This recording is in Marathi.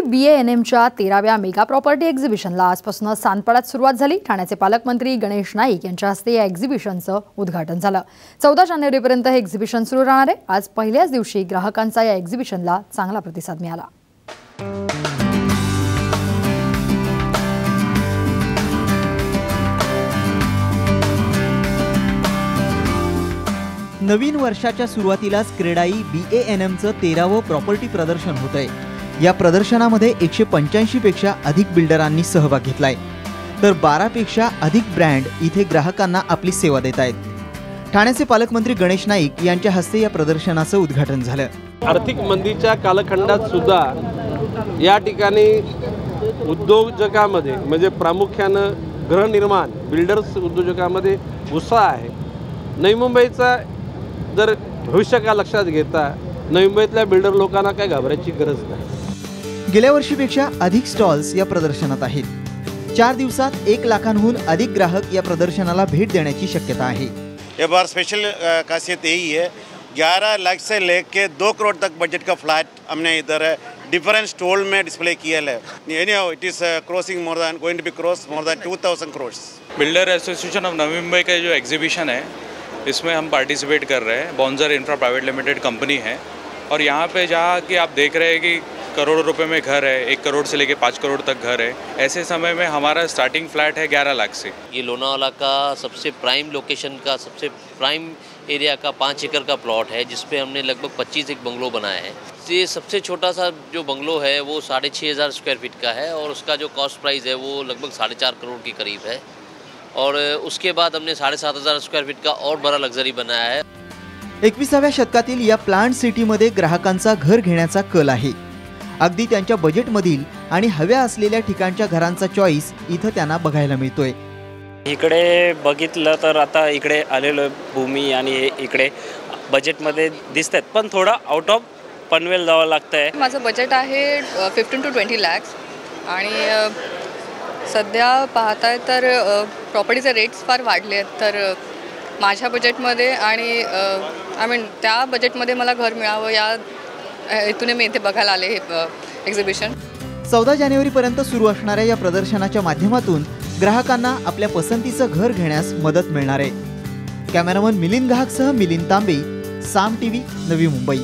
BANMच्या 13व्या मेगा प्रॉपर्टी एक्झिबिशनला आजपासून सानपाड्यात सुरुवात झाली। ठाण्याचे पालकमंत्री गणेश नाईक यांच्या हस्ते या एक्झिबिशनचं उद्घाटन झालं। 14 जानेवारीपर्यंत हे एक्झिबिशन सुरू राहणार आहे। आज पहिल्याच दिवशी ग्राहकांचा या एक्झिबिशनला चांगला प्रतिसाद मिळाला। नवीन वर्षाच्या सुरुवातीलाच क्रेडाई BANMचं 13वं प्रॉपर्टी प्रदर्शन होतंय। या प्रदर्शनामध्ये 185 पेक्षा अधिक बिल्डरांनी सहभाग घेतलाय, तर 12 पेक्षा अधिक ब्रँड इथे ग्राहकांना आपली सेवा देत आहेत। ठाण्याचे पालकमंत्री गणेश नाईक यांच्या हस्ते या प्रदर्शनाचं उद्घाटन झालं। आर्थिक मंदीच्या कालखंडात सुद्धा या ठिकाणी उद्योजकांमध्ये म्हणजे प्रामुख्याने गृहनिर्माण बिल्डर्स उद्योजकांमध्ये उत्साह आहे। नवी मुंबईचा जर भविष्य का लक्षात घेता नवी मुंबईतल्या बिल्डर लोकांना काय घाबरायची गरज नाही। गेल्या वर्षीपेक्षा अधिक स्टॉल्स या प्रदर्शनात आहेत। 4 दिवसात 1 लाखांहून अधिक ग्राहक या प्रदर्शनाला भेट देण्याची शक्यता आहे। ये बार स्पेशल खासियत यही है, 11 लाख से लेके 2 करोड़ तक बजट का फ्लैट हमने इधर डिफरेंट स्टॉल में डिस्प्ले किया है। Anyhow it is crossing more than going to be cross more than 2000 crore. Builder association of Navi Mumbai का जो एग्जीबिशन है इसमें हम पार्टिसिपेट कर रहे हैं। बॉन्जर इंफ्रा प्राइवेट लिमिटेड कंपनी है और यहाँ पे जहाँ कि आप देख रहे हैं कि करोड़ों रुपए में घर है, 1 करोड़ से लेके 5 करोड़ तक घर है। ऐसे समय में हमारा स्टार्टिंग फ्लैट है 11 लाख से। ये लोनावाला का सबसे प्राइम लोकेशन का सबसे प्राइम एरिया का 5 एकड़ का प्लॉट है, जिसपे हमने लगभग 25 एक बंगलो बनाया है। ये सबसे छोटा सा जो बंगलो है वो 6500 स्क्वायर फीट का है और उसका जो कॉस्ट प्राइस है वो लगभग 4.5 करोड़ के करीब है। और उसके बाद हमने 7500 स्क्वायर फीट का और बड़ा लग्जरी बनाया है। 21व्या शतकातील या प्लांट सिटीमध्ये ग्राहकांचा घर घेण्याचा कल आहे। अगदी त्यांच्या बजेटमधील आणि हव्या असलेल्या ठिकाणच्या घरांचा चॉईस इथं त्यांना बघायला मिळतोय। इकडे बघितलं तर आता इकडे आलेलो भूमी आणि इकडे बजेटमध्ये दिसतात, पण थोडा आउट ऑफ पनवेल जावं लागतंय। माझं बजेट आहे 15 to 20 लाख आणि सध्या पाहताय तर प्रॉपर्टीचे रेट्स फार वाढले आहेत, तर माझ्या बजेटमध्ये आणि आय मीन त्या बजेटमध्ये मला घर मिळावं या हेतूने मी इथे बघायला आले हे एक्झिबिशन। 14 जानेवारीपर्यंत सुरू असणाऱ्या या प्रदर्शनाच्या माध्यमातून ग्राहकांना आपल्या पसंतीचं घर घेण्यास मदत मिळणार आहे। कॅमेरामन मिलिंद घागसह मिलिंद तांबे, साम TV, नवी मुंबई।